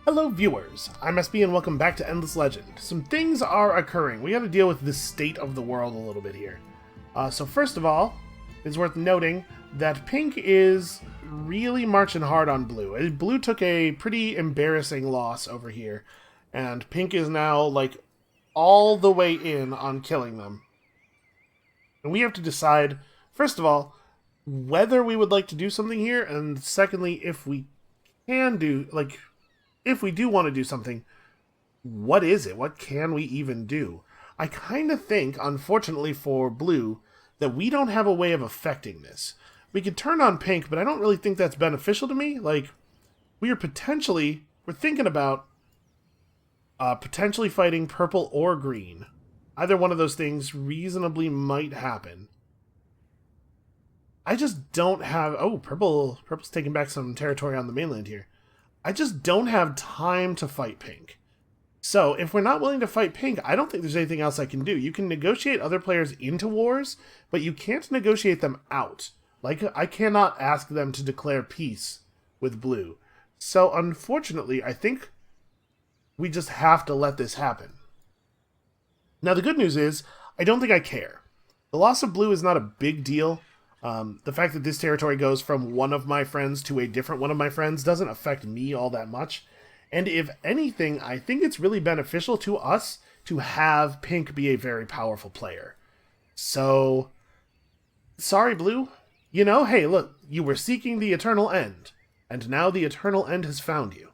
Hello viewers, I'm SB and welcome back to Endless Legend. Some things are occurring. We gotta deal with the state of the world a little bit here. So first of all, it's worth noting that Pink is really marching hard on Blue. Blue took a pretty embarrassing loss over here, and Pink is now, like, all the way in on killing them. And we have to decide, first of all, whether we would like to do something here, and secondly, if we can do, like, if we do want to do something, what is it? What can we even do? I kind of think, unfortunately for Blue, that we don't have a way of affecting this. We could turn on Pink, but I don't really think that's beneficial to me. Like, we're thinking about potentially fighting Purple or Green. Either one of those things reasonably might happen. I just don't have... Oh, Purple's taking back some territory on the mainland here. I just don't have time to fight Pink. So, if we're not willing to fight Pink, I don't think there's anything else I can do. You can negotiate other players into wars, but you can't negotiate them out. Like, I cannot ask them to declare peace with Blue. So, unfortunately, I think we just have to let this happen. Now, the good news is, I don't think I care. The loss of Blue is not a big deal. The fact that this territory goes from one of my friends to a different one of my friends doesn't affect me all that much. And if anything, I think it's really beneficial to us to have Pink be a very powerful player. So, sorry, Blue. You know, hey, look, you were seeking the eternal end, and now the eternal end has found you.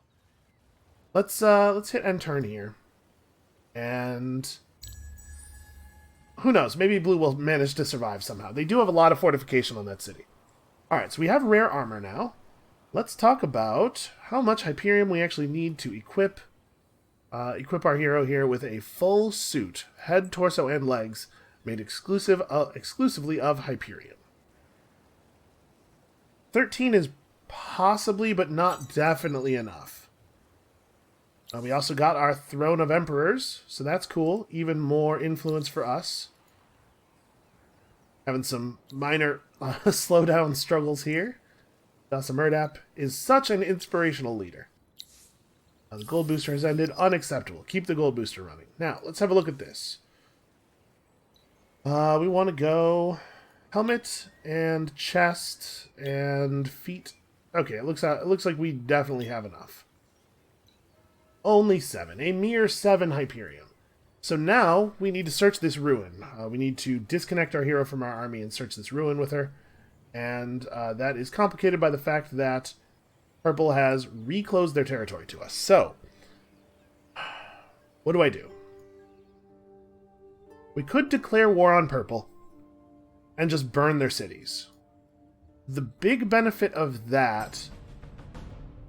Let's hit end turn here. And who knows, maybe Blue will manage to survive somehow. They do have a lot of fortification on that city. Alright, so we have rare armor now. Let's talk about how much Hyperium we actually need to equip our hero here with a full suit, head, torso, and legs, made exclusively of Hyperium. 13 is possibly, but not definitely enough. We also got our Throne of Emperors, so that's cool. Even more influence for us. Having some minor slowdown struggles here. Dasa Murdap is such an inspirational leader. The gold booster has ended. Unacceptable. Keep the gold booster running. Now, let's have a look at this. We want to go helmet and chest and feet. Okay, it looks like we definitely have enough. Only 7. A mere 7 Hyperium. So now, we need to search this ruin. We need to disconnect our hero from our army and search this ruin with her. And that is complicated by the fact that Purple has reclosed their territory to us. So, what do? We could declare war on Purple and just burn their cities. The big benefit of that...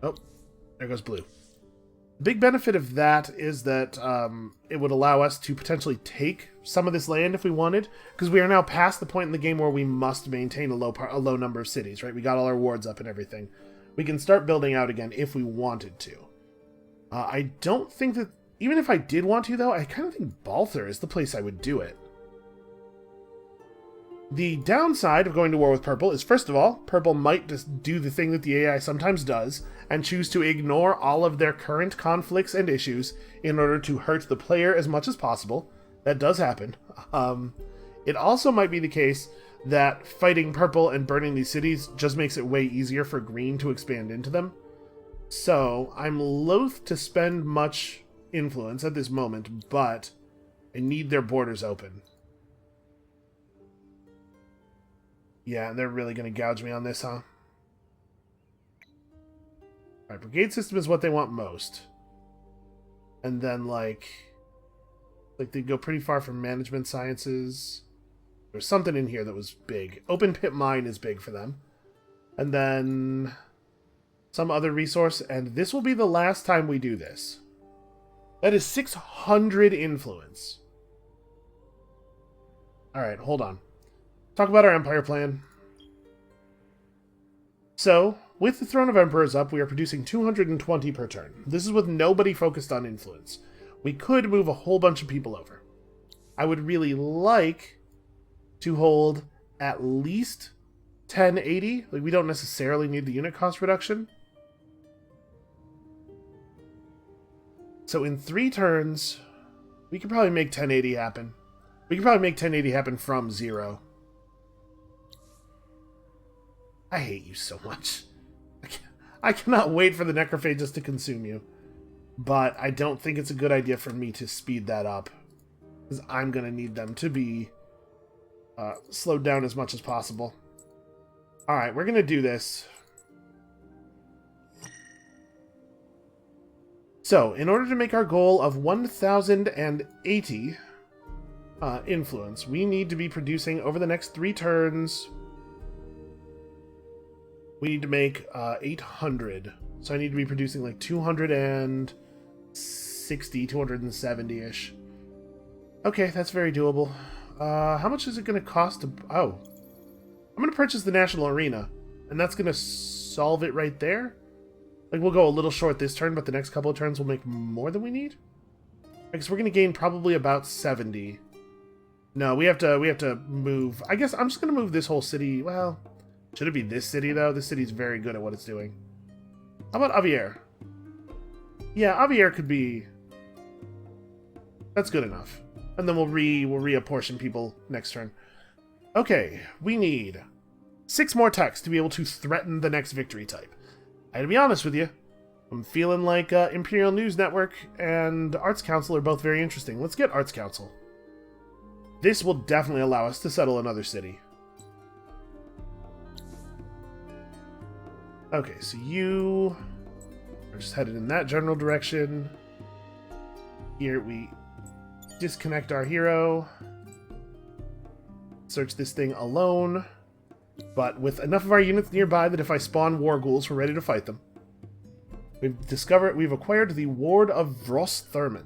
Oh, there goes Blue. The big benefit of that is that it would allow us to potentially take some of this land if we wanted, because we are now past the point in the game where we must maintain a low number of cities, right? We got all our wards up and everything. We can start building out again if we wanted to. I don't think that... Even if I did want to, though, I kind of think Balthur is the place I would do it. The downside of going to war with Purple is, first of all, Purple might just do the thing that the AI sometimes does, and choose to ignore all of their current conflicts and issues in order to hurt the player as much as possible. That does happen. It also might be the case that fighting Purple and burning these cities just makes it way easier for Green to expand into them. So, I'm loath to spend much influence at this moment, but I need their borders open. Yeah, they're really going to gouge me on this, huh? Alright, brigade system is what they want most. And then, like they go pretty far from management sciences. There's something in here that was big. Open pit mine is big for them. And then some other resource, and this will be the last time we do this. That is 600 influence. Alright, hold on. Talk about our Empire plan. So, with the Throne of Emperors up, we are producing 220 per turn. This is with nobody focused on influence. We could move a whole bunch of people over. I would really like to hold at least 1080. Like, we don't necessarily need the unit cost reduction. So in 3 turns, we could probably make 1080 happen. We could probably make 1080 happen from 0. I hate you so much. I cannot wait for the necrophages to consume you. But I don't think it's a good idea for me to speed that up. Because I'm going to need them to be slowed down as much as possible. Alright, we're going to do this. So, in order to make our goal of 1,080 influence, we need to be producing over the next 3 turns. We need to make 800. So I need to be producing like 260, 270-ish. Okay, that's very doable. How much is it going to cost to... Oh. I'm going to purchase the National Arena. And that's going to solve it right there. Like, we'll go a little short this turn, but the next couple of turns will make more than we need? I guess we're going to gain probably about 70. No, we have to move... I guess I'm just going to move this whole city... Well, should it be this city, though? This city's very good at what it's doing. How about Avier? Yeah, Avier could be... That's good enough. And then we'll reapportion people next turn. Okay, we need 6 more techs to be able to threaten the next victory type. I gotta be honest with you, I'm feeling like Imperial News Network and Arts Council are both very interesting. Let's get Arts Council. This will definitely allow us to settle another city. Okay, so you are just headed in that general direction. Here we disconnect our hero. Search this thing alone. But with enough of our units nearby that if I spawn war ghouls, we're ready to fight them. We've acquired the Ward of Vrosthermen.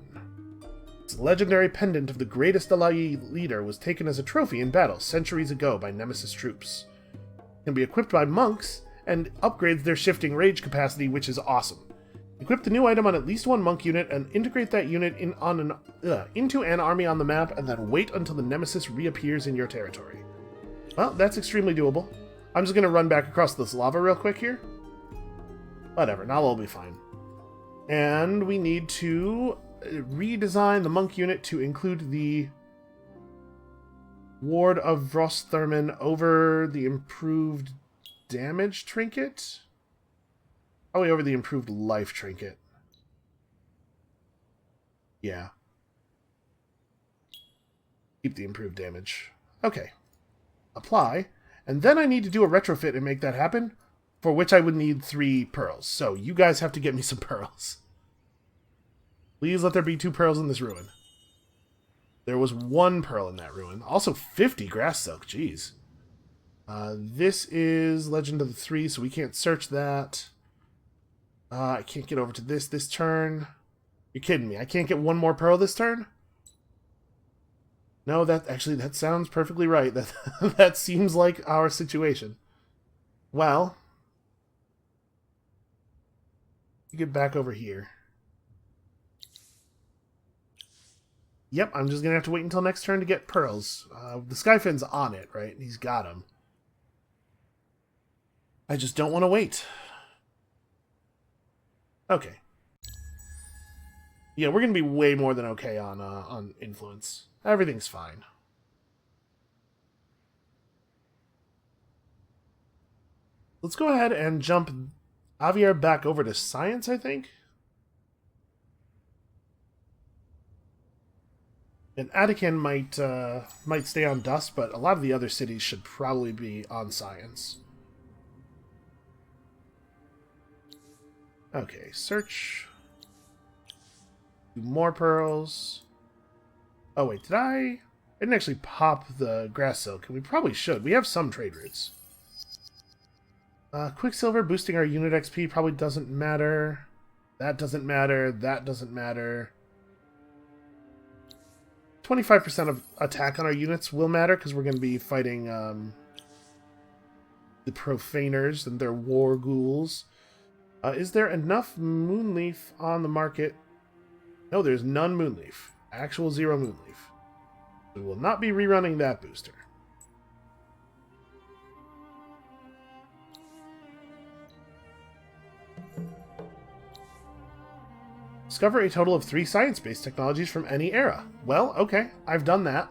This legendary pendant of the greatest Alayi leader was taken as a trophy in battle centuries ago by Nemesis troops. It can be equipped by monks and upgrades their shifting rage capacity, which is awesome. Equip the new item on at least 1 monk unit and integrate that unit into an army on the map, and then wait until the Nemesis reappears in your territory. Well, that's extremely doable. I'm just going to run back across this lava real quick here. Whatever, now we'll be fine. And we need to redesign the monk unit to include the Ward of Vrosthermen over the improved damage trinket? Probably over the improved life trinket. Yeah. Keep the improved damage. Okay. Apply. And then I need to do a retrofit and make that happen, for which I would need 3 pearls. So you guys have to get me some pearls. Please let there be 2 pearls in this ruin. There was 1 pearl in that ruin. Also 50 grass silk. Jeez. This is Legend of the 3, so we can't search that. I can't get over to this turn. You're kidding me. I can't get 1 more pearl this turn? No, that sounds perfectly right. That seems like our situation. Well, you get back over here. Yep, I'm just going to have to wait until next turn to get pearls. The Skyfin's on it, right? He's got them. I just don't want to wait. Okay. Yeah, we're going to be way more than okay on influence. Everything's fine. Let's go ahead and jump Avier back over to science, I think. And Attican might stay on dust, but a lot of the other cities should probably be on science. Okay, search. Do more pearls. Oh wait, did I didn't actually pop the grass silk, and we probably should. We have some trade routes. Quicksilver boosting our unit XP probably doesn't matter. That doesn't matter. That doesn't matter. 25% of attack on our units will matter, because we're going to be fighting the Profaners and their war ghouls. Is there enough Moonleaf on the market? No, there's none Moonleaf. Actual 0 Moonleaf. We will not be rerunning that booster. Discover a total of 3 science-based technologies from any era. Well, okay, I've done that.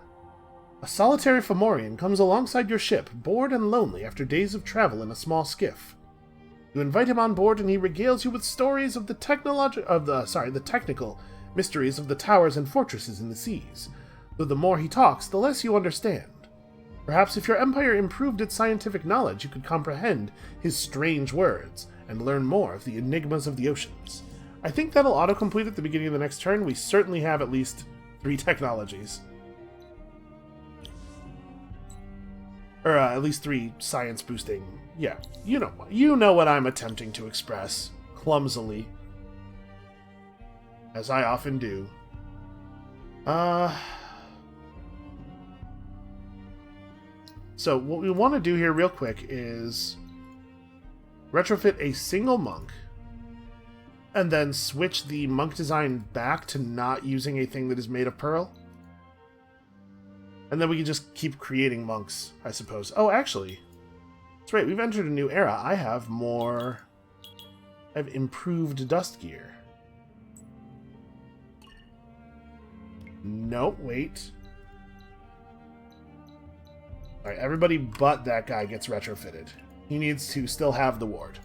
A solitary Fomorian comes alongside your ship, bored and lonely after days of travel in a small skiff. You invite him on board and he regales you with stories of the technical mysteries of the towers and fortresses in the seas. Though the more he talks, the less you understand. Perhaps if your empire improved its scientific knowledge, you could comprehend his strange words and learn more of the enigmas of the oceans. I think that'll autocomplete at the beginning of the next turn. We certainly have at least 3 technologies. Or at least 3 science boosting. Yeah, you know what I'm attempting to express. Clumsily. As I often do. So what we want to do here real quick is retrofit a single monk and then switch the monk design back to not using a thing that is made of pearl. And then we can just keep creating monks, I suppose. Oh, actually, that's right, we've entered a new era. I have improved dust gear. No, wait. Alright, everybody but that guy gets retrofitted. He needs to still have the ward.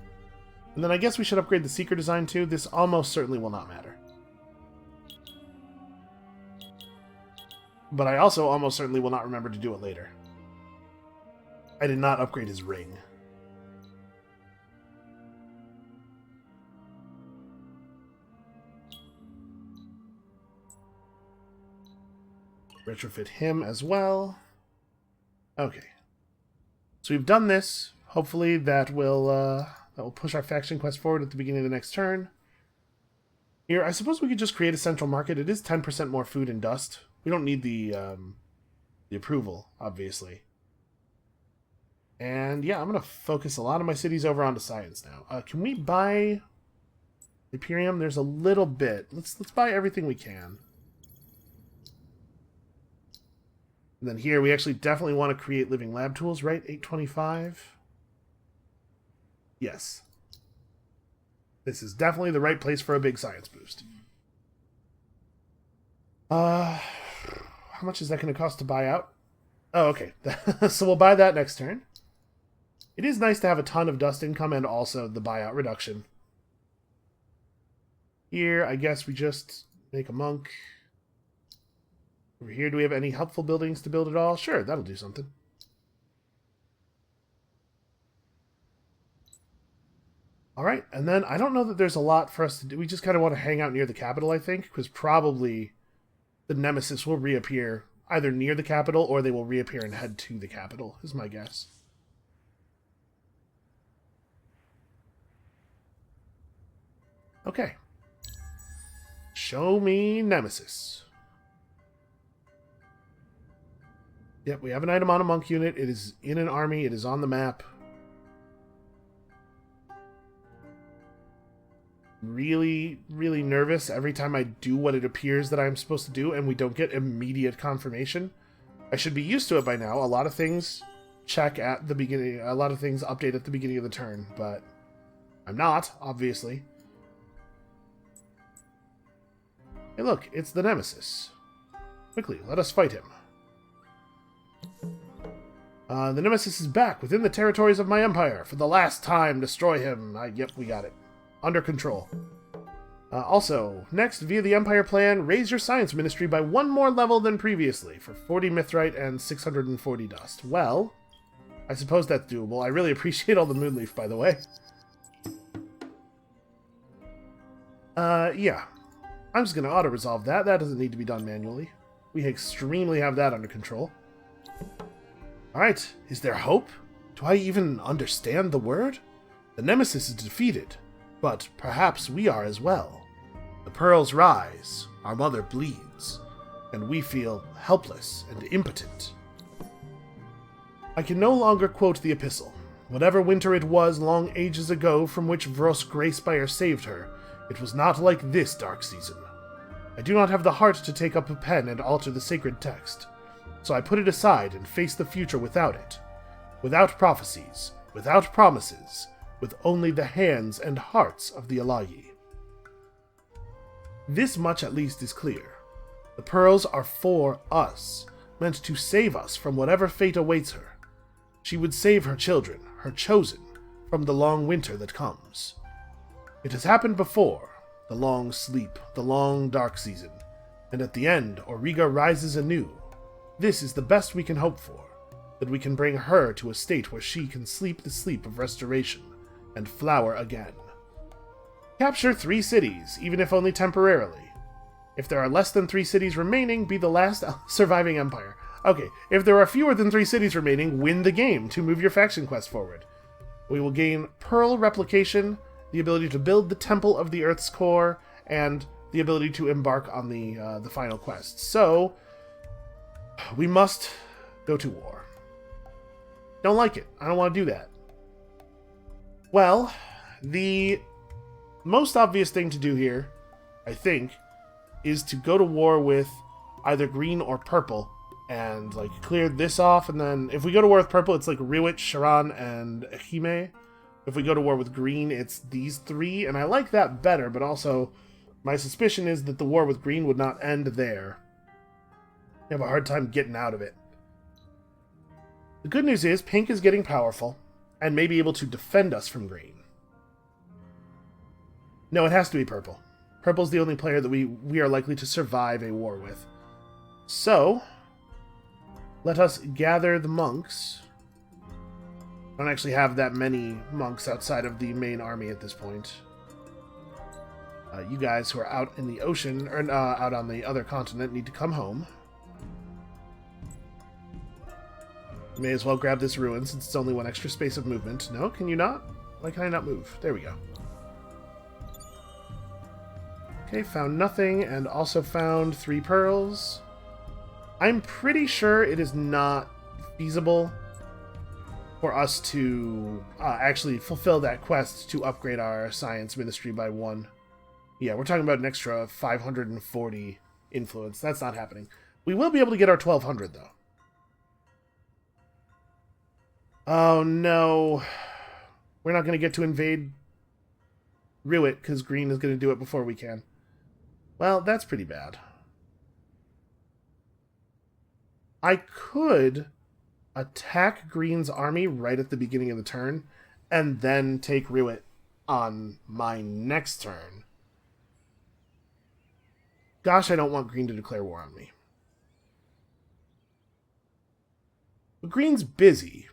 And then I guess we should upgrade the Seeker design too. This almost certainly will not matter. But I also almost certainly will not remember to do it later. I did not upgrade his ring. Retrofit him as well. Okay. So we've done this. Hopefully that will push our faction quest forward at the beginning of the next turn. Here, I suppose we could just create a central market. It is 10% more food and dust. We don't need the approval, obviously. And yeah, I'm going to focus a lot of my cities over onto science now. Can we buy Imperium? There's a little bit. Let's buy everything we can. And then here, we actually definitely want to create living lab tools, right? 825. Yes. This is definitely the right place for a big science boost. How much is that going to cost to buy out? Oh, okay. So we'll buy that next turn. It is nice to have a ton of dust income and also the buyout reduction. Here, I guess we just make a monk. Over here, do we have any helpful buildings to build at all? Sure, that'll do something. Alright, and then I don't know that there's a lot for us to do. We just kind of want to hang out near the capital, I think, because probably the Nemesis will reappear either near the capital or they will reappear and head to the capital, is my guess. Okay. Show me Nemesis. Yep, we have an item on a monk unit. It is in an army. It is on the map. Really, really nervous every time I do what it appears that I'm supposed to do and we don't get immediate confirmation. I should be used to it by now. A lot of things check at the beginning. A lot of things update at the beginning of the turn, but I'm not, obviously. Hey look, it's the Nemesis. Quickly, let us fight him. The Nemesis is back within the territories of my empire. For the last time, destroy him. Yep, we got it. Under control. Also, next, via the Empire plan, raise your science ministry by 1 more level than previously, for 40 mithrite and 640 dust. Well, I suppose that's doable. I really appreciate all the Moonleaf, by the way. Yeah. I'm just going to auto-resolve that. That doesn't need to be done manually. We extremely have that under control. Alright, is there hope? Do I even understand the word? The Nemesis is defeated, but perhaps we are as well. The pearls rise, our mother bleeds, and we feel helpless and impotent. I can no longer quote the epistle. Whatever winter it was long ages ago from which Vros Greyspire saved her, it was not like this dark season. I do not have the heart to take up a pen and alter the sacred text, so I put it aside and face the future without it. Without prophecies, without promises, with only the hands and hearts of the Alayi. This much at least is clear. The pearls are for us, meant to save us from whatever fate awaits her. She would save her children, her chosen, from the long winter that comes. It has happened before, the long sleep, the long dark season, and at the end, Auriga rises anew. This is the best we can hope for, that we can bring her to a state where she can sleep the sleep of restoration, and flower again. Capture 3 cities, even if only temporarily. If there are less than 3 cities remaining, be the last surviving empire. Okay, if there are fewer than 3 cities remaining, win the game to move your faction quest forward. We will gain Pearl Replication, the ability to build the Temple of the Earth's Core, and the ability to embark on the final quest. So, we must go to war. Don't like it. I don't want to do that. Well, the most obvious thing to do here, I think, is to go to war with either green or purple and like clear this off, and then if we go to war with purple, it's like Riwit, Sharan, and Hime. If we go to war with green, it's these 3, and I like that better, but also my suspicion is that the war with green would not end there. I have a hard time getting out of it. The good news is pink is getting powerful and may be able to defend us from green. No, it has to be purple. Purple's the only player that we are likely to survive a war with. So, let us gather the monks. I don't actually have that many monks outside of the main army at this point. You guys who are out in the ocean, or out on the other continent, need to come home. You may as well grab this ruin since it's only 1 extra space of movement. No, can you not? Why can I not move? There we go. Okay, found nothing, and also found 3 pearls. I'm pretty sure it is not feasible for us to actually fulfill that quest to upgrade our science ministry by 1. Yeah, we're talking about an extra 540 influence. That's not happening. We will be able to get our 1200, though. Oh, no. We're not going to get to invade Riwit, because green is going to do it before we can. Well, that's pretty bad. I could attack green's army right at the beginning of the turn, and then take Riwit on my next turn. Gosh, I don't want green to declare war on me. But green's busy.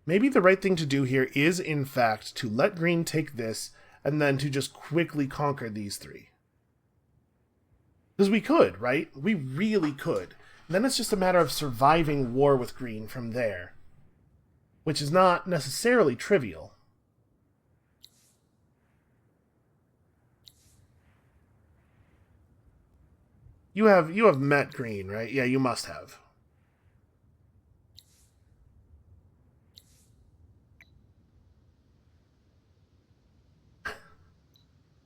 Maybe the right thing to do here is, in fact, to let green take this, and then to just quickly conquer these 3. Because we could, right? We really could. And then it's just a matter of surviving war with green from there. Which is not necessarily trivial. You have met green, right? Yeah, you must have.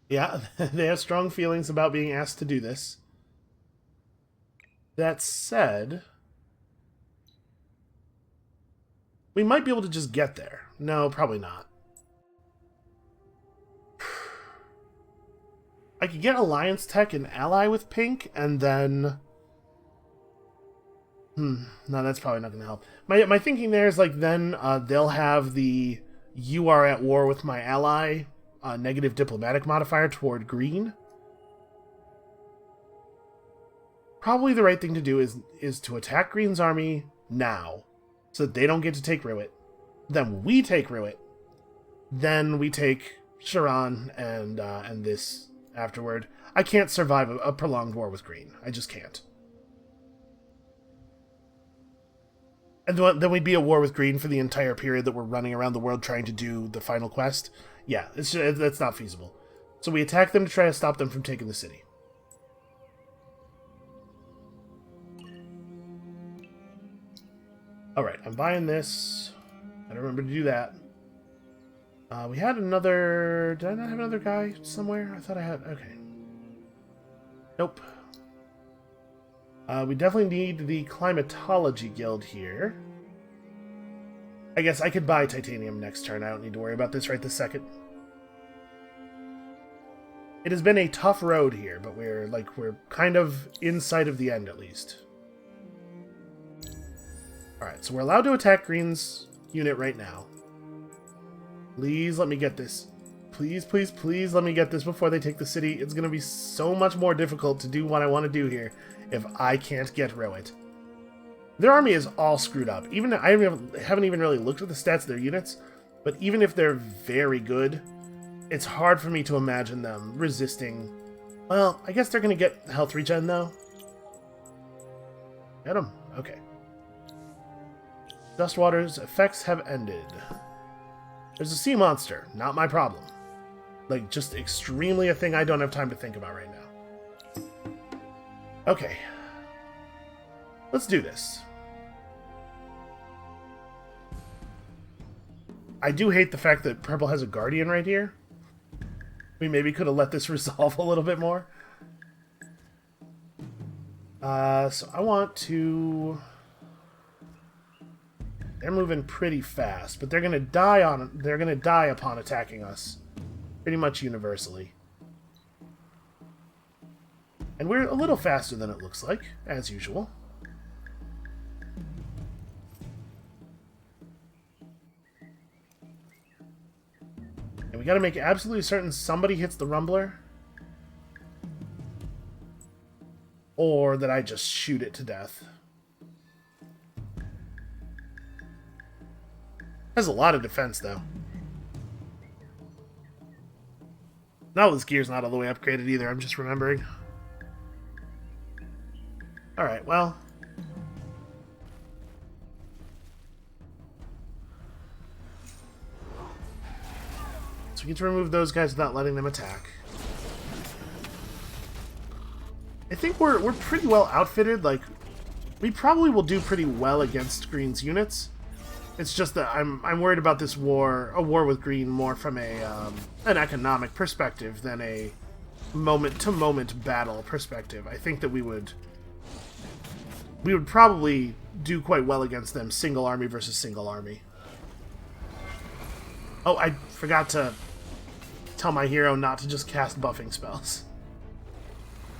Yeah, they have strong feelings about being asked to do this. That said, we might be able to just get there. No, probably not. I could get Alliance Tech and ally with pink, and then... No, that's probably not going to help. My thinking there is, like, then they'll have the you are at war with my ally negative diplomatic modifier toward green. Probably the right thing to do is to attack green's army now, so that they don't get to take Riwit. Then we take Riwit. Then we take Sharan and this afterward. I can't survive a prolonged war with green. I just can't. And then we'd be at war with green for the entire period that we're running around the world trying to do the final quest. Yeah, that's not feasible. So we attack them to try to stop them from taking the city. Alright, I'm buying this. I don't remember to do that. We had another... Did I not have another guy somewhere? I thought I had... Okay. Nope. We definitely need the Climatology Guild here. I guess I could buy titanium next turn. I don't need to worry about this right this second. It has been a tough road here, but we're kind of in sight of the end at least. Alright, so we're allowed to attack Green's unit right now. Please let me get this. Please, please, please let me get this before they take the city. It's going to be so much more difficult to do what I want to do here if I can't get Rowit. Their army is all screwed up. Even I haven't even really looked at the stats of their units, but even if they're very good, it's hard for me to imagine them resisting. Well, I guess they're going to get health regen, though. Get them. Okay. Dustwater's effects have ended. There's a sea monster. Not my problem. Like, just extremely a thing I don't have time to think about right now. Okay. Let's do this. I do hate the fact that Purple has a Guardian right here. We maybe could have let this resolve a little bit more. So I want to... They're moving pretty fast, but they're gonna die upon attacking us. Pretty much universally. And we're a little faster than it looks like, as usual. And we gotta make absolutely certain somebody hits the Rumbler. Or that I just shoot it to death. Has a lot of defense, though. Now this gear's not all the way upgraded either, I'm just remembering. Alright, well. So we get to remove those guys without letting them attack. I think we're pretty well outfitted. Like, we probably will do pretty well against Green's units. It's just that I'm worried about this war, a war with Green, more from an economic perspective than a moment-to-moment battle perspective. I think that we would probably do quite well against them, single army versus single army. Oh, I forgot to tell my hero not to just cast buffing spells.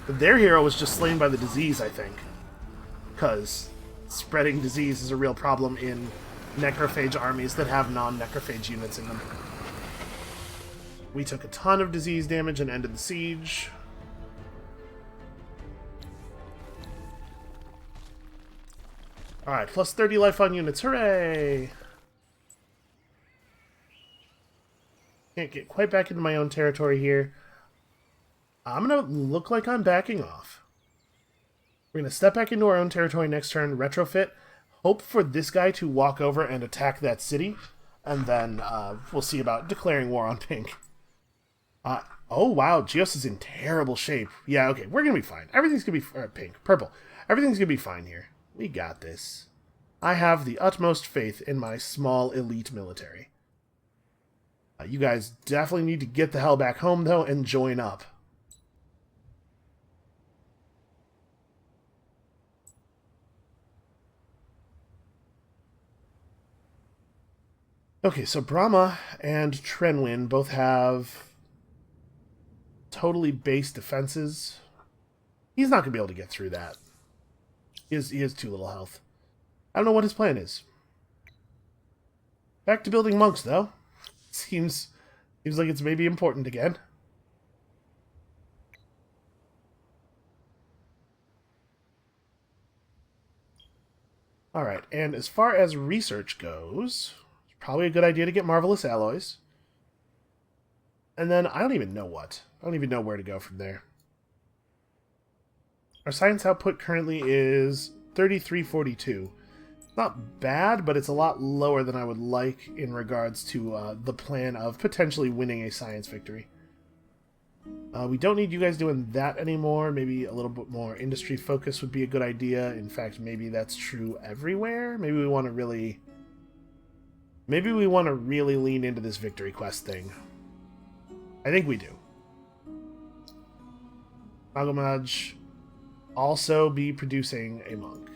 Their hero was just slain by the disease, I think. Because spreading disease is a real problem in necrophage armies that have non-necrophage units in them. We took a ton of disease damage and ended the siege. Alright, plus 30 life on units. Hooray! Can't get quite back into my own territory here. I'm going to look like I'm backing off. We're going to step back into our own territory next turn, retrofit, hope for this guy to walk over and attack that city, and then we'll see about declaring war on pink. Oh, wow, Geos is in terrible shape. Yeah, okay, we're going to be fine. Everything's going to be... pink, purple. Everything's going to be fine here. We got this. I have the utmost faith in my small elite military. You guys definitely need to get the hell back home, though, and join up. Okay, so Brahma and Trenwin both have totally base defenses. He's not going to be able to get through that. He has too little health. I don't know what his plan is. Back to building monks, though. Seems like it's maybe important again. Alright, and as far as research goes... Probably a good idea to get Marvelous Alloys. And then, I don't even know what. I don't even know where to go from there. Our science output currently is 3342. Not bad, but it's a lot lower than I would like in regards to the plan of potentially winning a science victory. We don't need you guys doing that anymore. Maybe a little bit more industry focus would be a good idea. In fact, maybe that's true everywhere. Maybe we want to really lean into this victory quest thing. I think we do. Magamaj also be producing a monk.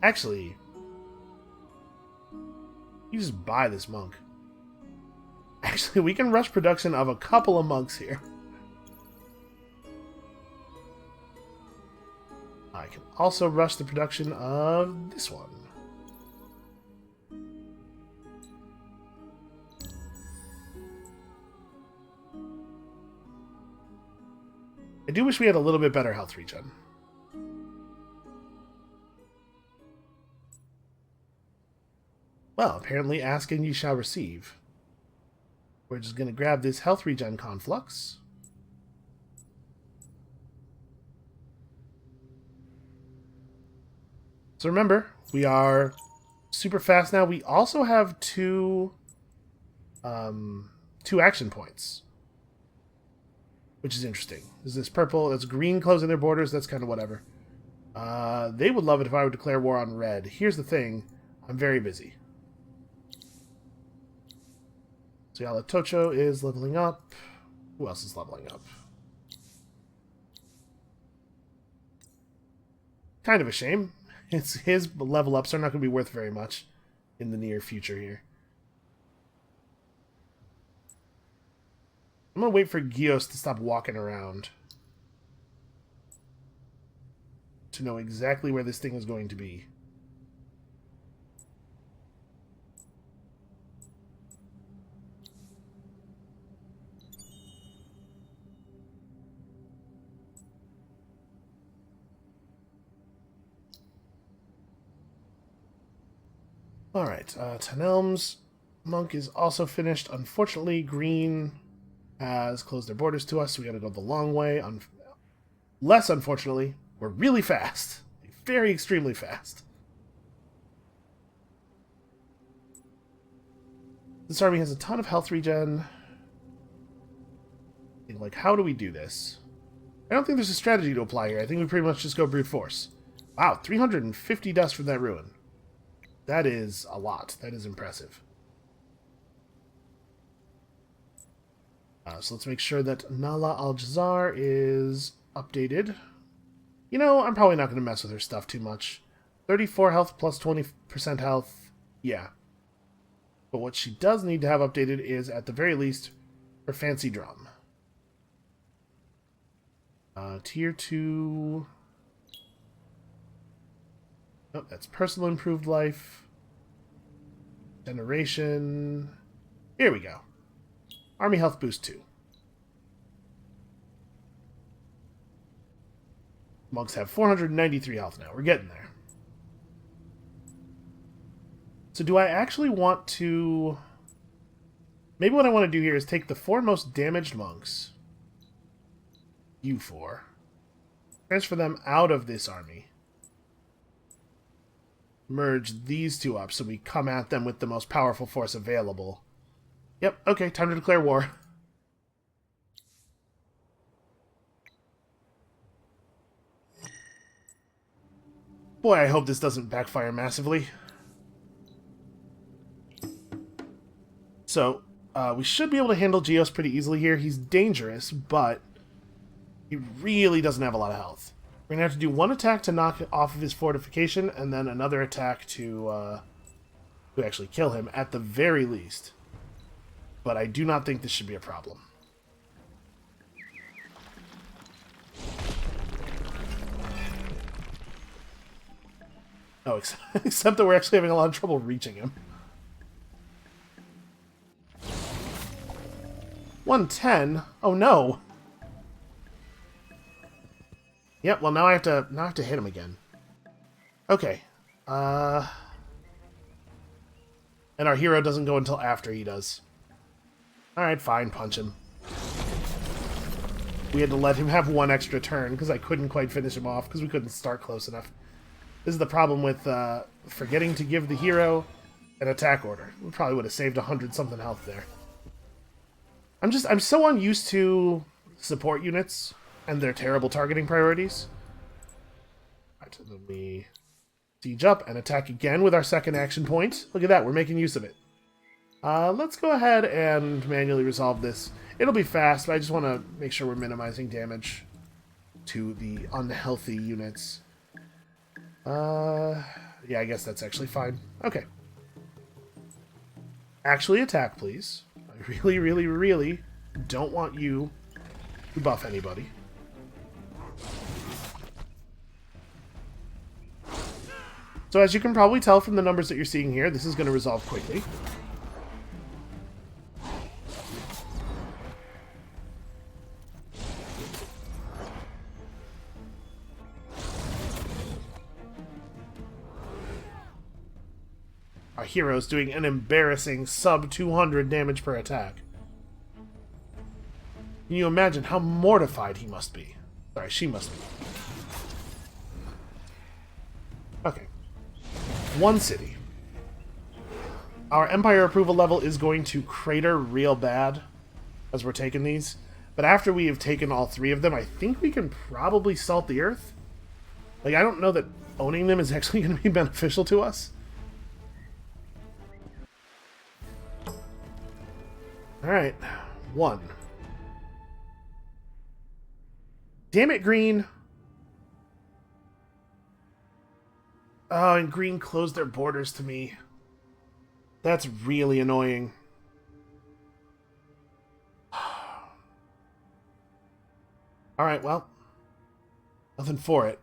Actually, you just buy this monk. Actually, we can rush production of a couple of monks here. I can also rush the production of this one. I do wish we had a little bit better health regen. Well, apparently ask and you shall receive. We're just going to grab this health regen conflux. So remember, we are super fast now. We also have two action points, which is interesting. Is this purple? That's green closing their borders. That's kind of whatever. They would love it if I would declare war on red. Here's the thing. I'm very busy. So Tocho is leveling up. Who else is leveling up? Kind of a shame. His level ups are not going to be worth very much in the near future here. I'm going to wait for Gios to stop walking around to know exactly where this thing is going to be. Alright, Ten Elms. Monk is also finished. Unfortunately, green has closed their borders to us, so we gotta go the long way. Less unfortunately, we're really fast. Very extremely fast. This army has a ton of health regen. Like, how do we do this? I don't think there's a strategy to apply here. I think we pretty much just go brute force. Wow, 350 dust from that ruin. That is a lot. That is impressive. So let's make sure that Nala al-Jazar is updated. You know, I'm probably not going to mess with her stuff too much. 34 health plus 20% health. Yeah. But what she does need to have updated is, at the very least, her fancy drum. Tier 2... Oh, that's personal improved life. Generation. Here we go. Army health boost 2. Monks have 493 health now. We're getting there. So do I actually want to... Maybe what I want to do here is take the 4 most damaged monks. You 4. Transfer them out of this army. Merge these 2 up so we come at them with the most powerful force available. Yep, okay, time to declare war. Boy, I hope this doesn't backfire massively. So, we should be able to handle Geos pretty easily here. He's dangerous, but he really doesn't have a lot of health. We're going to have to do 1 attack to knock off of his fortification, and then another attack to actually kill him, at the very least. But I do not think this should be a problem. Oh, except that we're actually having a lot of trouble reaching him. 110? Oh no! Yep, well now I have to hit him again. Okay. And our hero doesn't go until after he does. Alright, fine, punch him. We had to let him have 1 extra turn because I couldn't quite finish him off because we couldn't start close enough. This is the problem with forgetting to give the hero an attack order. We probably would have saved 100-something health there. I'm so unused to support units and their terrible targeting priorities. Alright, then we siege up and attack again with our second action point. Look at that, we're making use of it. Let's go ahead and manually resolve this. It'll be fast, but I just want to make sure we're minimizing damage to the unhealthy units. Yeah, I guess that's actually fine. Okay. Actually attack, please. really, really, really don't want you to buff anybody. So as you can probably tell from the numbers that you're seeing here, this is going to resolve quickly. Our hero's doing an embarrassing sub 200 damage per attack. Can you imagine how mortified he must be? Sorry, she must be. Okay. One city. Our Empire approval level is going to crater real bad as we're taking these. But after we have taken all 3 of them, I think we can probably salt the earth. Like, I don't know that owning them is actually going to be beneficial to us. Alright. 1. Damn it, Green. Oh, and Green closed their borders to me. That's really annoying. Alright, well. Nothing for it.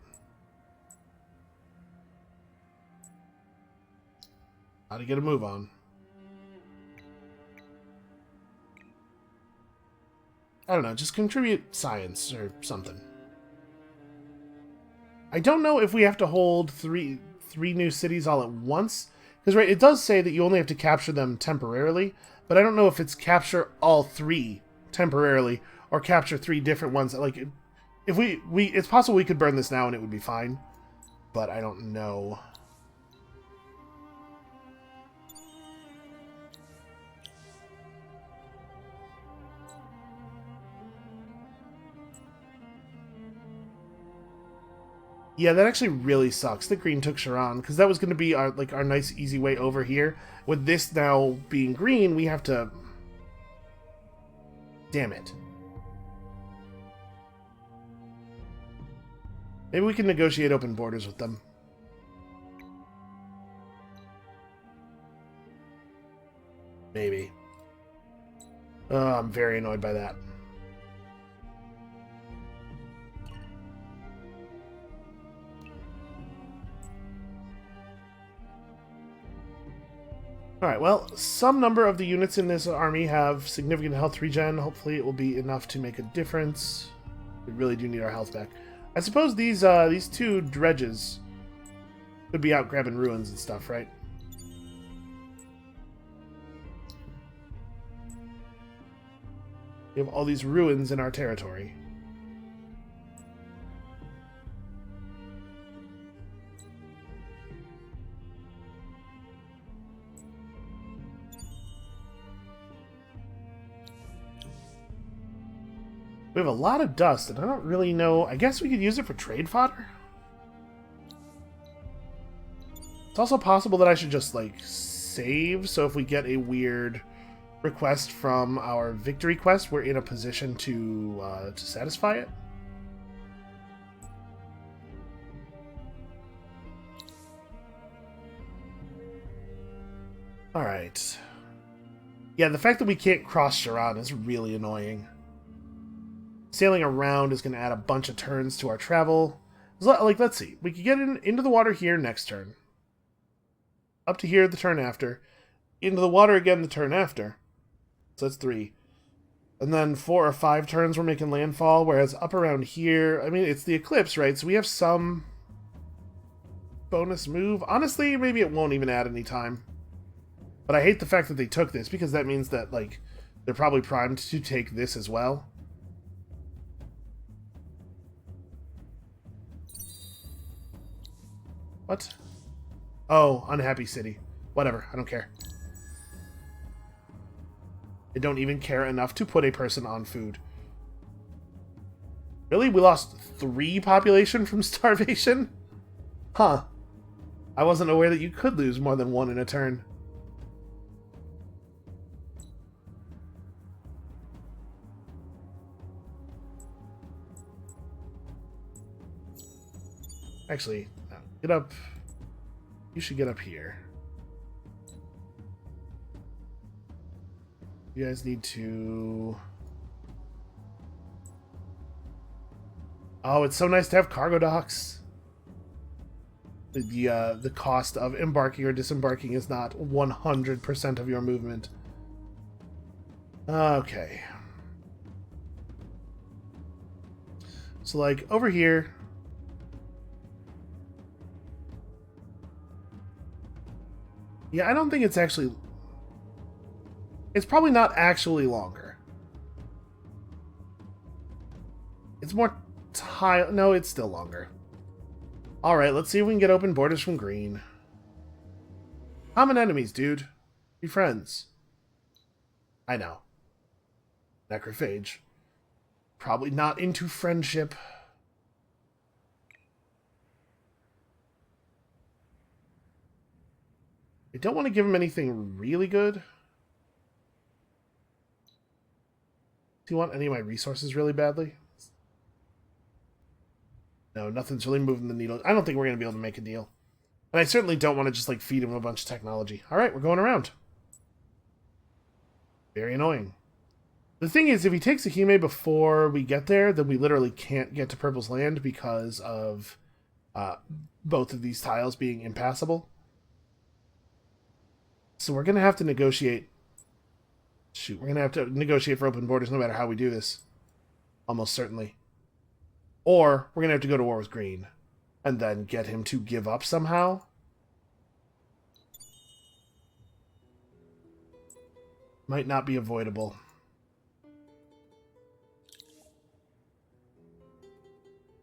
How to get a move on. I don't know, just contribute science or something. I don't know if we have to hold three new cities all at once. Because, right, it does say that you only have to capture them temporarily. But I don't know if it's capture all 3 temporarily or capture 3 different ones. Like, if it's possible we could burn this now and it would be fine. But I don't know. Yeah, that actually really sucks that Green took Sharon, because that was going to be our nice easy way over here. With this now being green, we have to... Damn it. Maybe we can negotiate open borders with them. Maybe. Oh, I'm very annoyed by that. Alright, well, some number of the units in this army have significant health regen. Hopefully it will be enough to make a difference. We really do need our health back. I suppose these 2 dredges could be out grabbing ruins and stuff, right? We have all these ruins in our territory. We have a lot of dust, and I don't really know... I guess we could use it for trade fodder? It's also possible that I should just, like, save, so if we get a weird request from our victory quest, we're in a position to satisfy it. Alright. Yeah, the fact that we can't cross Sharon is really annoying. Sailing around is going to add a bunch of turns to our travel. Like, let's see. We could get into the water here next turn. Up to here the turn after. Into the water again the turn after. So that's 3. And then 4 or 5 turns we're making landfall, whereas up around here, I mean, it's the eclipse, right? So we have some bonus move. Honestly, maybe it won't even add any time. But I hate the fact that they took this, because that means that, like, they're probably primed to take this as well. What? Oh, unhappy city. Whatever, I don't care. I don't even care enough to put a person on food. Really? We lost 3 population from starvation? Huh. I wasn't aware that you could lose more than 1 in a turn. Actually, no. Get up. You should get up here. You guys need to... Oh, it's so nice to have cargo docks. The cost of embarking or disembarking is not 100% of your movement. Okay. So, like, over here... Yeah, I don't think it's actually... It's probably not actually longer. It's more tile... No, it's still longer. Alright, let's see if we can get open borders from green. Common enemies, dude. Be friends. I know. Necrophage. Probably not into friendship. I don't want to give him anything really good. Do you want any of my resources really badly? No, nothing's really moving the needle. I don't think we're going to be able to make a deal. And I certainly don't want to just, like, feed him a bunch of technology. Alright, we're going around. Very annoying. The thing is, if he takes a Hime before we get there, then we literally can't get to Purple's land because of both of these tiles being impassable. So we're going to have to negotiate... Shoot, we're going to have to negotiate for open borders no matter how we do this. Almost certainly. Or we're going to have to go to war with green and then get him to give up somehow. Might not be avoidable.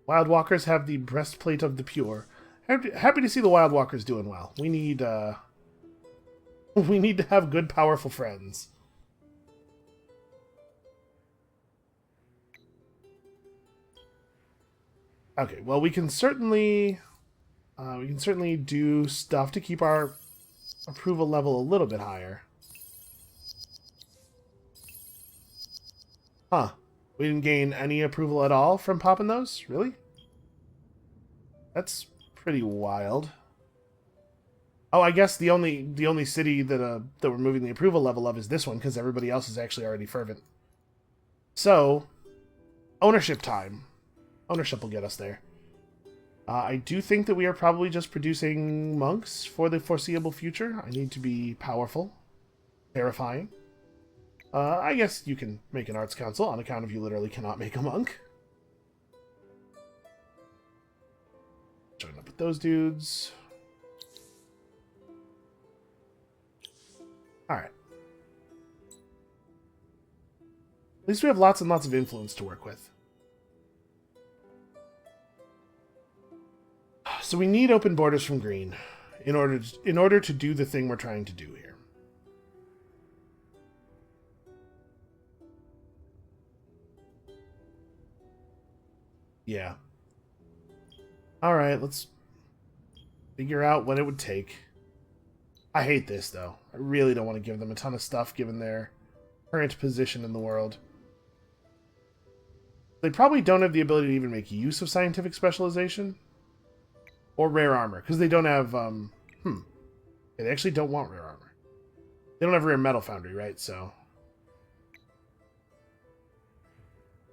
Wildwalkers have the breastplate of the pure. Happy to see the Wildwalkers doing well. We need to have good, powerful friends. Okay, well, we can certainly do stuff to keep our approval level a little bit higher. Huh. We didn't gain any approval at all from popping those? Really? That's pretty wild. Oh, I guess the only city that we're moving the approval level of is this one, because everybody else is actually already fervent. So, ownership time. Ownership will get us there. I do think that we are probably just producing monks for the foreseeable future. I need to be powerful. Terrifying. I guess you can make an arts council on account of you literally cannot make a monk. Join up with those dudes. Alright. At least we have lots and lots of influence to work with. So we need open borders from green in order to do the thing we're trying to do here. Yeah. Alright, let's figure out what it would take. I hate this, though. I really don't want to give them a ton of stuff given their current position in the world. They probably don't have the ability to even make use of scientific specialization. Or rare armor, because they don't have, They actually don't want rare armor. They don't have rare metal foundry, right? So...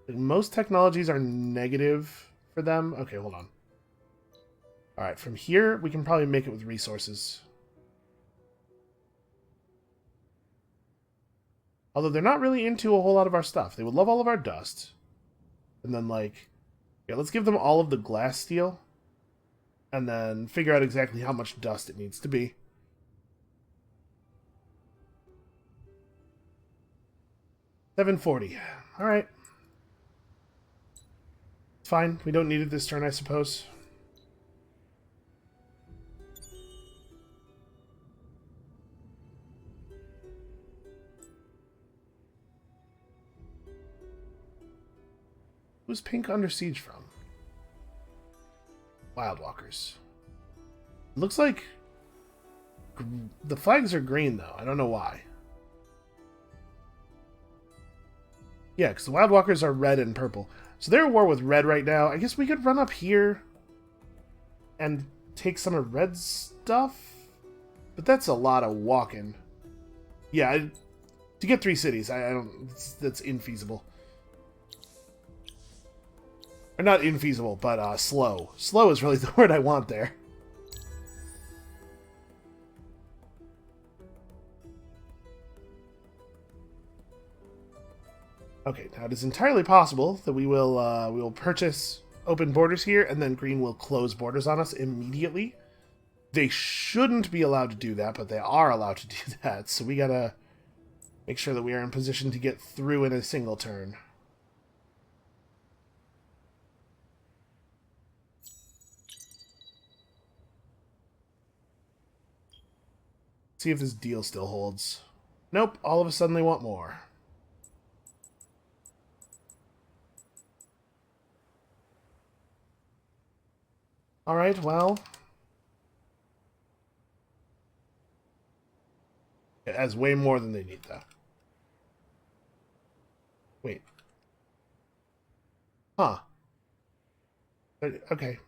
most technologies are negative for them. Okay, hold on. Alright, from here, we can probably make it with resources. Although they're not really into a whole lot of our stuff. They would love all of our dust. And then, like... yeah, let's give them all of the glass steel. And then figure out exactly how much dust it needs to be. $740. Alright. It's fine. We don't need it this turn, I suppose. Who's pink under siege from? Wildwalkers. Looks like the flags are green, though. I don't know why. Yeah, because the Wildwalkers are red and purple. So they're at war with red right now. I guess we could run up here and take some of red's stuff. But that's a lot of walking. Yeah, To get 3 cities, I don't... That's infeasible. Or not infeasible, but slow. Slow is really the word I want there. Okay, now it is entirely possible that we will purchase open borders here, and then green will close borders on us immediately. They shouldn't be allowed to do that, but they are allowed to do that, so we gotta make sure that we are in position to get through in a single turn. See if this deal still holds. Nope, all of a sudden they want more. Alright, well... It has way more than they need, though. Wait. Huh. Okay.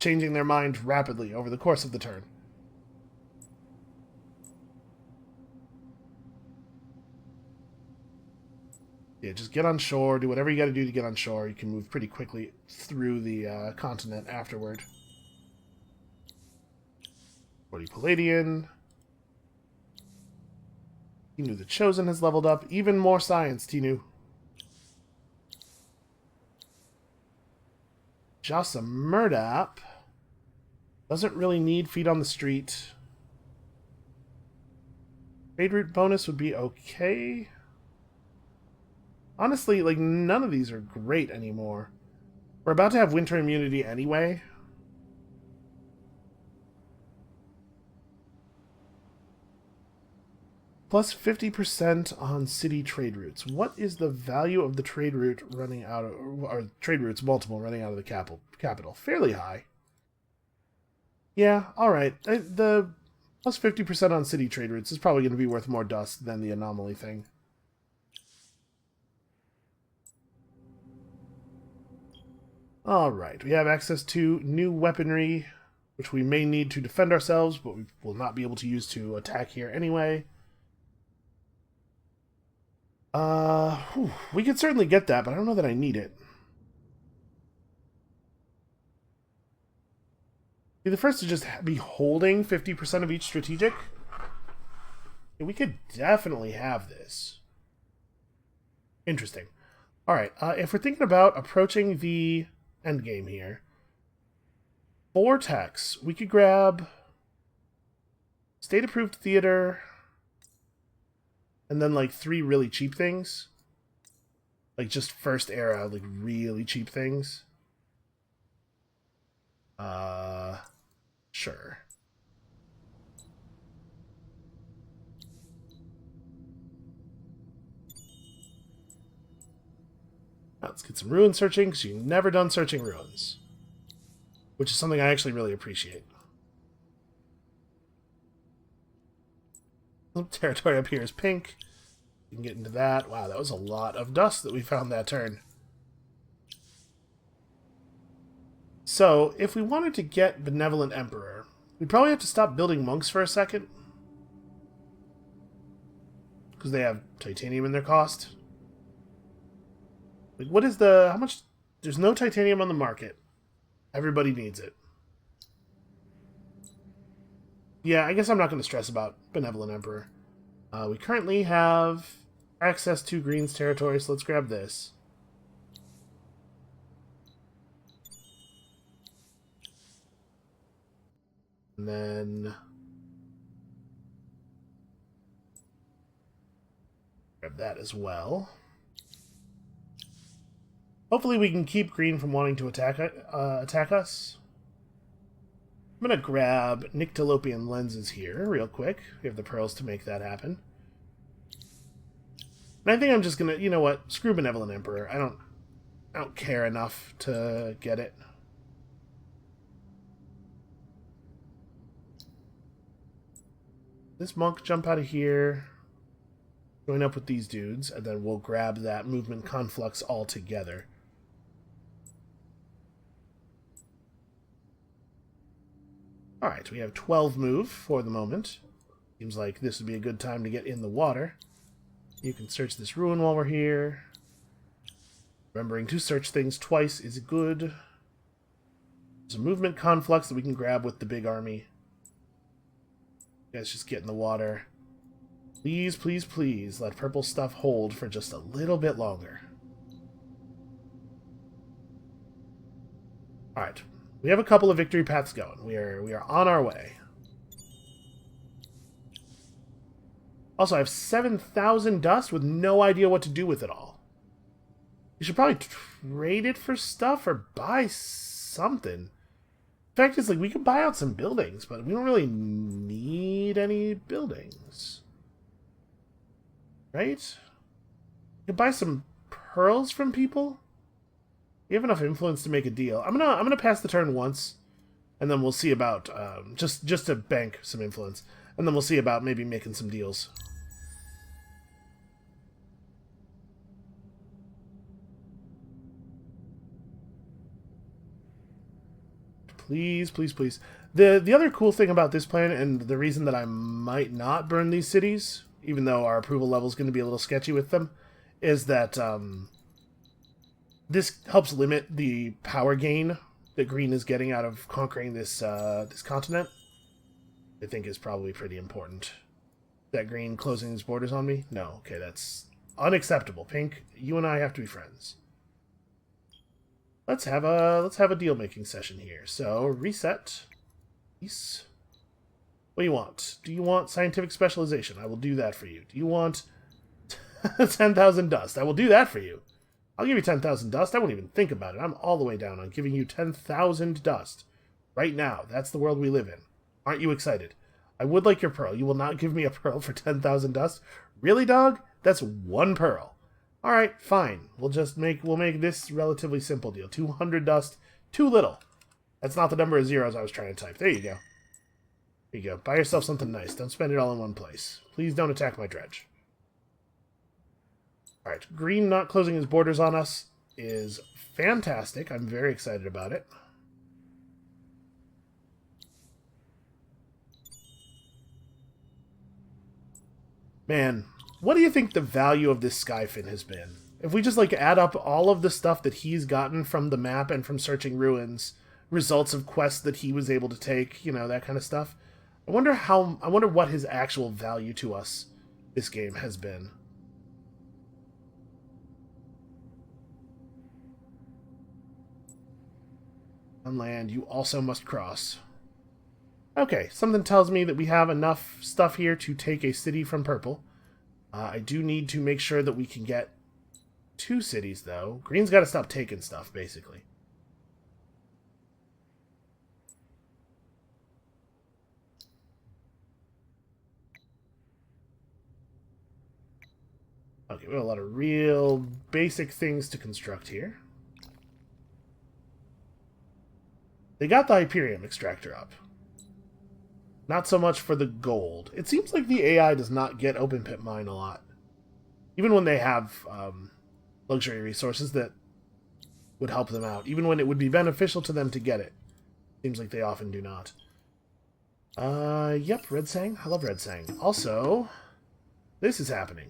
Changing their mind rapidly over the course of the turn. Yeah, just get on shore, do whatever you gotta do to get on shore. You can move pretty quickly through the continent afterward. 40 Palladian. Tinu the Chosen has leveled up. Even more science, Tinu. Jasa Murdap doesn't really need feet on the street. Trade route bonus would be okay. Honestly, like, none of these are great anymore. We're about to have winter immunity anyway. Plus 50% on city trade routes. What is the value of the trade route running out of... or trade routes multiple running out of the capital? Fairly high. Yeah, alright. The plus 50% on city trade routes is probably going to be worth more dust than the anomaly thing. Alright, we have access to new weaponry, which we may need to defend ourselves, but we will not be able to use to attack here anyway. We could certainly get that, but I don't know that I need it. Be the first to just be holding 50% of each strategic. Yeah, we could definitely have this. Interesting. Alright, if we're thinking about approaching the endgame here, Vortex, we could grab state-approved theater... and then, like, 3 really cheap things. Like, just first era, like, really cheap things. Sure. Let's get some ruin searching, because you've never done searching ruins. Which is something I actually really appreciate. Territory up here is pink. We can get into that. Wow, that was a lot of dust that we found that turn. So, if we wanted to get Benevolent Emperor, we'd probably have to stop building monks for a second. Because they have titanium in their cost. Like, what is the... how much... there's no titanium on the market. Everybody needs it. Yeah, I guess I'm not going to stress about Benevolent Emperor. We currently have access to Green's territory, so let's grab this. And then... grab that as well. Hopefully we can keep Green from wanting to attack us. I'm going to grab Nyctalopian lenses here real quick. We have the pearls to make that happen. And I think I'm just going to, you know what, screw Benevolent Emperor. I don't care enough to get it. This monk jump out of here, join up with these dudes, and then we'll grab that movement conflux all together. Alright, we have 12 move for the moment. Seems like this would be a good time to get in the water. You can search this ruin while we're here. Remembering to search things twice is good. There's a movement conflux that we can grab with the big army. You guys just get in the water. Please, please, please let purple stuff hold for just a little bit longer. Alright. We have a couple of victory paths going. We are on our way. Also, I have 7,000 dust with no idea what to do with it all. You should probably trade it for stuff or buy something. The fact is, like, we could buy out some buildings, but we don't really need any buildings. Right? You could buy some pearls from people? We have enough influence to make a deal. I'm gonna pass the turn once, and then we'll see about just to bank some influence, and then we'll see about maybe making some deals. Please, please, please. The other cool thing about this plan, and the reason that I might not burn these cities, even though our approval level is going to be a little sketchy with them, is that this helps limit the power gain that Green is getting out of conquering this this continent. I think is probably pretty important. That Green closing his borders on me? No, okay, that's unacceptable. Pink, you and I have to be friends. Let's have a deal making session here. So reset. Peace. What do you want? Do you want scientific specialization? I will do that for you. Do you want 10,000 dust? I will do that for you. I'll give you 10,000 dust. I won't even think about it. I'm all the way down on giving you 10,000 dust. Right now. That's the world we live in. Aren't you excited? I would like your pearl. You will not give me a pearl for 10,000 dust? Really, dog? That's one pearl. Alright, fine. We'll make this relatively simple deal. 200 dust. Too little. That's not the number of zeros I was trying to type. There you go. There you go. Buy yourself something nice. Don't spend it all in one place. Please don't attack my dredge. Alright, Green not closing his borders on us is fantastic. I'm very excited about it. Man, what do you think the value of this Skyfin has been? If we just, like, add up all of the stuff that he's gotten from the map and from searching ruins, results of quests that he was able to take, you know, that kind of stuff, I wonder what his actual value to us this game has been. On land, you also must cross. Okay, something tells me that we have enough stuff here to take a city from purple. I do need to make sure that we can get 2 cities, though. Green's got to stop taking stuff, basically. Okay, we have a lot of real basic things to construct here. They got the Hyperium extractor up. Not so much for the gold. It seems like the AI does not get open pit mine a lot. Even when they have luxury resources that would help them out. Even when it would be beneficial to them to get it. Seems like they often do not. Yep, Red Sang. I love Red Sang. Also, this is happening.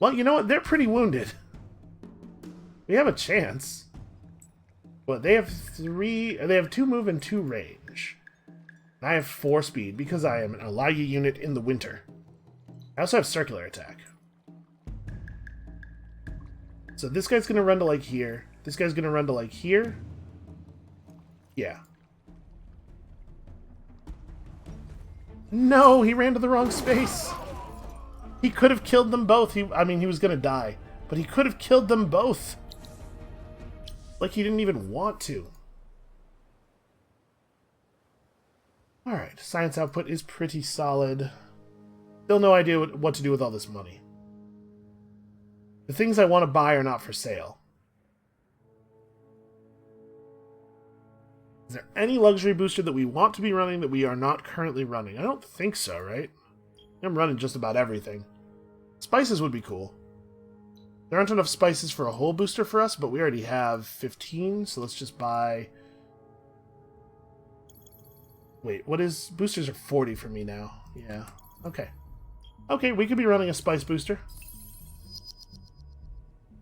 Well, you know what? They're pretty wounded. We have a chance. But they have 2 move and 2 range. And I have 4 speed because I am an Auriga unit in the winter. I also have circular attack. So this guy's going to run to like here. This guy's going to run to like here. Yeah. No, he ran to the wrong space. He could have killed them both. I mean, he was going to die. But he could have killed them both. Like he didn't even want to. Alright, science output is pretty solid. Still no idea what to do with all this money. The things I want to buy are not for sale. Is there any luxury booster that we want to be running that we are not currently running? I don't think so, right? I'm running just about everything. Spices would be cool. There aren't enough spices for a whole booster for us, but we already have 15, so let's just buy... Wait, what is... Boosters are 40 for me now. Yeah, okay. Okay, we could be running a spice booster.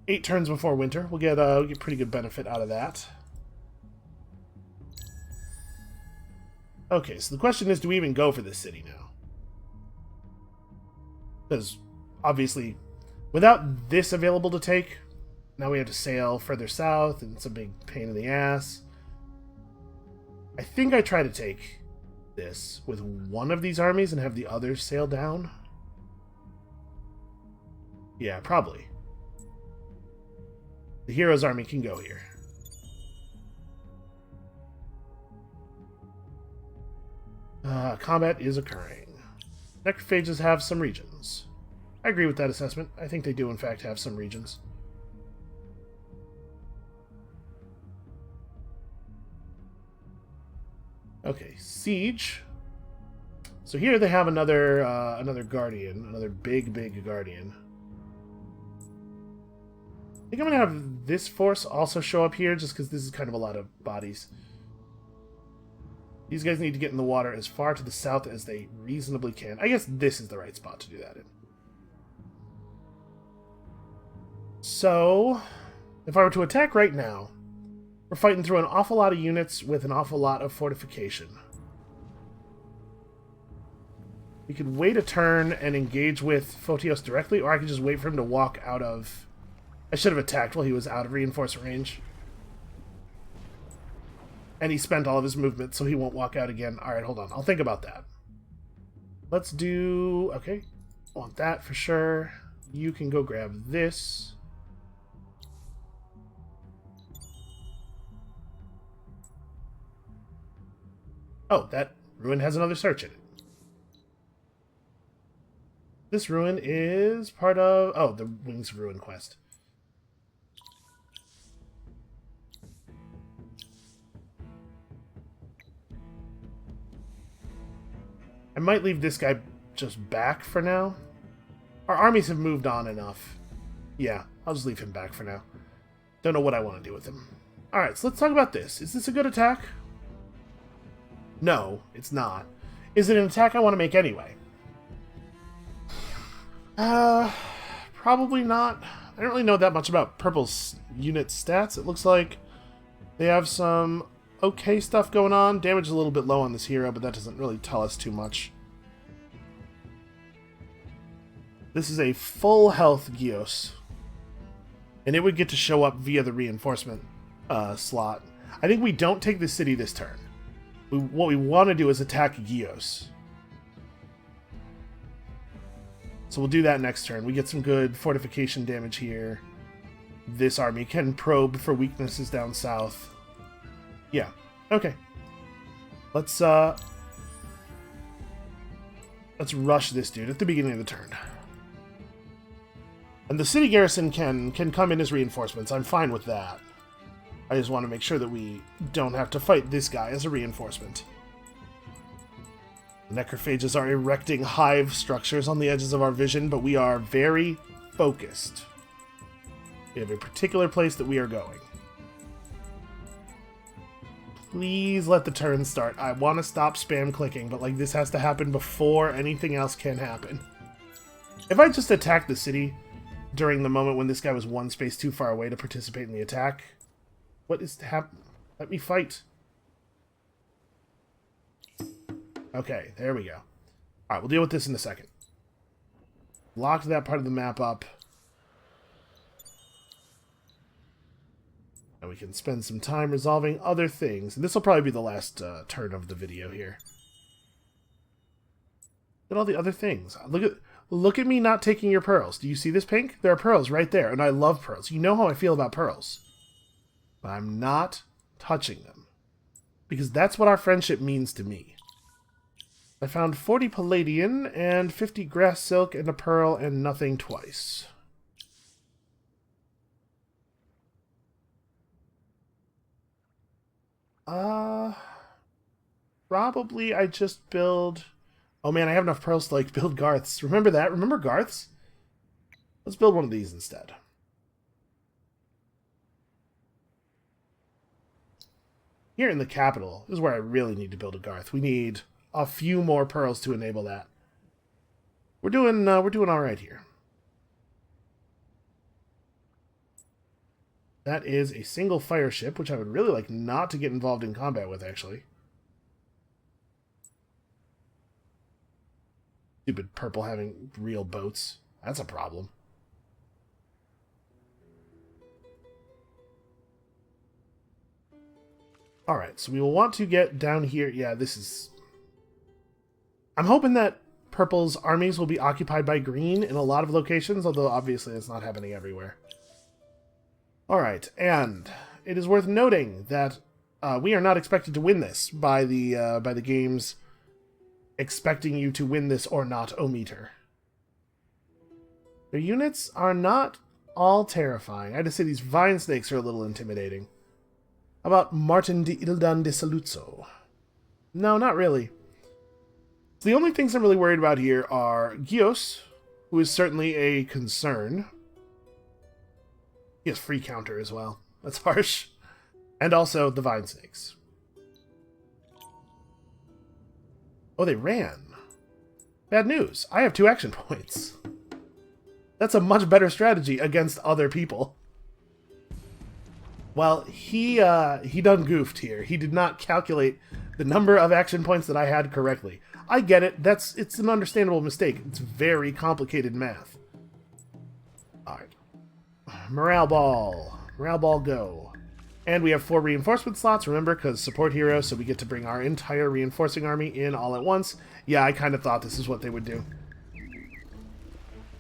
8 turns before winter. We'll get pretty good benefit out of that. Okay, so the question is, do we even go for this city now? Because, obviously, without this available to take, now we have to sail further south, and it's a big pain in the ass. I think I try to take this with one of these armies and have the others sail down. Yeah, probably. The hero's army can go here. Combat is occurring. Necrophages have some regions. I agree with that assessment. I think they do, in fact, have some regions. Okay, siege. So here they have another guardian, another big guardian. I think I'm gonna have this force also show up here, just because this is kind of a lot of bodies. These guys need to get in the water as far to the south as they reasonably can. I guess this is the right spot to do that in. So, if I were to attack right now, we're fighting through an awful lot of units with an awful lot of fortification. We could wait a turn and engage with Photios directly, or I could just wait for him to walk out of... I should have attacked while he was out of reinforcement range. And he spent all of his movement, so he won't walk out again. Alright, hold on. I'll think about that. Let's do... Okay. Want that for sure. You can go grab this. Oh, that ruin has another search in it. This ruin is part of... Oh, the Wings of Ruin quest. I might leave this guy just back for now. Our armies have moved on enough. Yeah, I'll just leave him back for now. Don't know what I want to do with him. Alright, so let's talk about this. Is this a good attack? No, it's not. Is it an attack I want to make anyway? Probably not. I don't really know that much about Purple's unit stats. It looks like they have some okay stuff going on. Damage is a little bit low on this hero, but that doesn't really tell us too much. This is a full health Gios. And it would get to show up via the reinforcement slot. I think we don't take the city this turn. What we want to do is attack Gios. So we'll do that next turn. We get some good fortification damage here. This army can probe for weaknesses down south. Yeah. Okay. Let's rush this dude at the beginning of the turn. And the city garrison can come in as reinforcements. I'm fine with that. I just want to make sure that we don't have to fight this guy as a reinforcement. The necrophages are erecting hive structures on the edges of our vision, but we are very focused. We have a particular place that we are going. Please let the turn start. I want to stop spam clicking, but like this has to happen before anything else can happen. If I just attacked the city during the moment when this guy was one space too far away to participate in the attack, what is happening? Let me fight. Okay, there we go. Alright, we'll deal with this in a second. Locked that part of the map up. And we can spend some time resolving other things. And this will probably be the last turn of the video here. Look at all the other things. Look at me not taking your pearls. Do you see this, Pink? There are pearls right there, and I love pearls. You know how I feel about pearls. But I'm not touching them. Because that's what our friendship means to me. I found 40 palladium and 50 grass silk and a pearl and nothing twice. Probably I just build... Oh man, I have enough pearls to like build Garths. Remember that? Remember Garths? Let's build one of these instead. Here in the capital is where I really need to build a Garth. We need a few more pearls to enable that. we're doing all right here. That is a single fire ship, which I would really like not to get involved in combat with, actually. Stupid purple having real boats. That's a problem. Alright, so we will want to get down here. Yeah, this is... I'm hoping that purple's armies will be occupied by green in a lot of locations, although obviously it's not happening everywhere. Alright, and it is worth noting that we are not expected to win this by the game's expecting you to win this or not-o-meter. Their units are not all terrifying. I had to say these vine snakes are a little intimidating. How about Martin de Ildan de Saluzzo? No, not really. So the only things I'm really worried about here are Gios, who is certainly a concern. He has free counter as well. That's harsh. And also the vine snakes. Oh, they ran. Bad news. I have 2 action points. That's a much better strategy against other people. Well, he done goofed here. He did not calculate the number of action points that I had correctly. I get it. It's an understandable mistake. It's very complicated math. Alright. Morale ball. Morale ball go. And we have 4 reinforcement slots, remember, because support hero, so we get to bring our entire reinforcing army in all at once. Yeah, I kind of thought this is what they would do.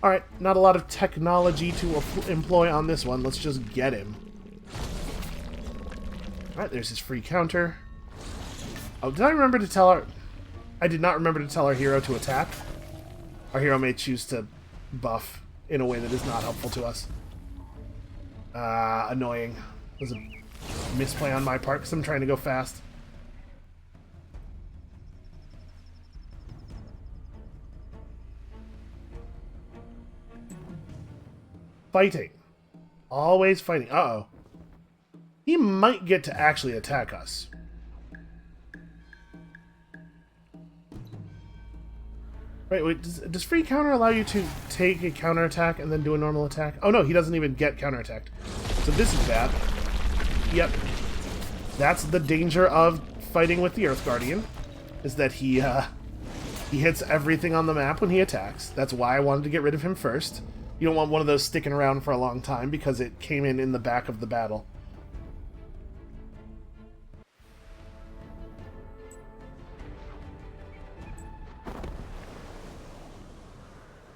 Alright, not a lot of technology to employ on this one. Let's just get him. Alright, there's his free counter. Oh, did I remember to tell our... I did not remember to tell our hero to attack. Our hero may choose to buff in a way that is not helpful to us. Annoying. It was a misplay on my part because I'm trying to go fast. Fighting. Always fighting. Uh-oh. He might get to actually attack us. Wait, does free counter allow you to take a counterattack and then do a normal attack? Oh no, he doesn't even get counterattacked. So this is bad. Yep. That's the danger of fighting with the Earth Guardian, is that he hits everything on the map when he attacks. That's why I wanted to get rid of him first. You don't want one of those sticking around for a long time because it came in the back of the battle.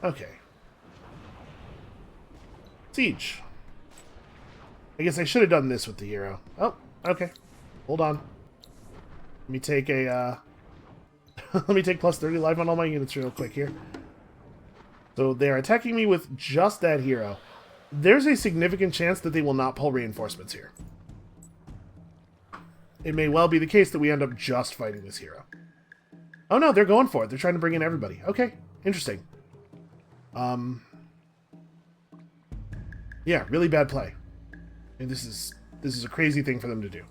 Okay. Siege. I guess I should have done this with the hero. Oh, okay. Hold on. Let me take a, let me take plus 30 life on all my units real quick here. So they're attacking me with just that hero. There's a significant chance that they will not pull reinforcements here. It may well be the case that we end up just fighting this hero. Oh no, they're going for it. They're trying to bring in everybody. Okay, interesting. Yeah, really bad play. And this is a crazy thing for them to do.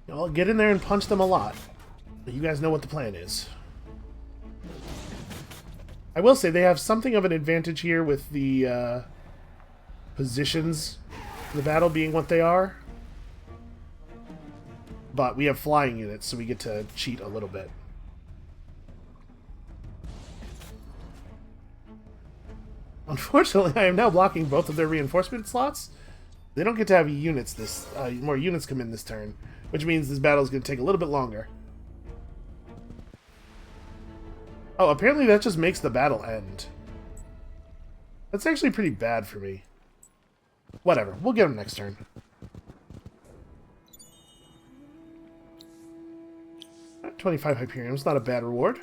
I'll get in there and punch them a lot. But you guys know what the plan is. I will say they have something of an advantage here with the positions in the battle being what they are. But we have flying units, so we get to cheat a little bit. Unfortunately, I am now blocking both of their reinforcement slots. They don't get to have units more units come in this turn, which means this battle is going to take a little bit longer. Oh, apparently that just makes the battle end. That's actually pretty bad for me. Whatever, we'll get them next turn. Alright, 25 Hyperions, not a bad reward.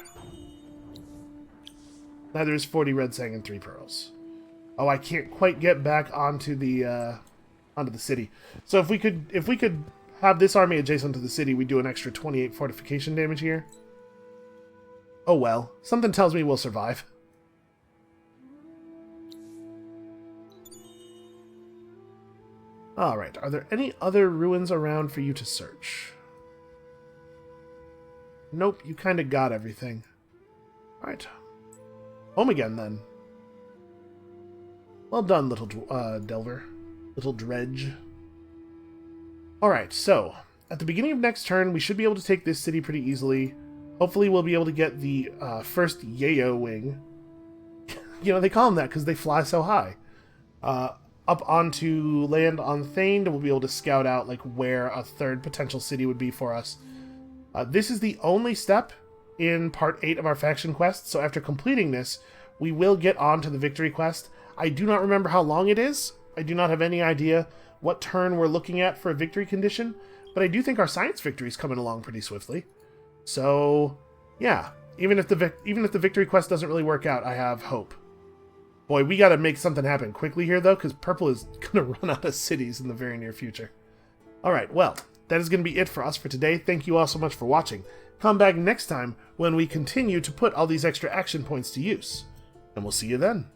Neither is 40 red sang and 3 pearls. Oh, I can't quite get back onto the city. So if we could have this army adjacent to the city, we'd do an extra 28 fortification damage here. Oh well, something tells me we'll survive. Alright, are there any other ruins around for you to search? Nope, you kind of got everything. Alright. Home again, then. Well done, little Delver. Little dredge. Alright, so, at the beginning of next turn, we should be able to take this city pretty easily. Hopefully we'll be able to get the first Yayo wing. You know, they call them that because they fly so high. Up onto land on Thane, we'll be able to scout out like where a third potential city would be for us. This is the only step in Part 8 of our faction quest, so after completing this, we will get on to the victory quest. I do not remember how long it is. I do not have any idea what turn we're looking at for a victory condition, but I do think our science victory is coming along pretty swiftly. So, yeah, even if the victory quest doesn't really work out, I have hope. Boy, we gotta make something happen quickly here, though, because Purple is gonna run out of cities in the very near future. Alright, well, that is gonna be it for us for today. Thank you all so much for watching. Come back next time when we continue to put all these extra action points to use. And we'll see you then.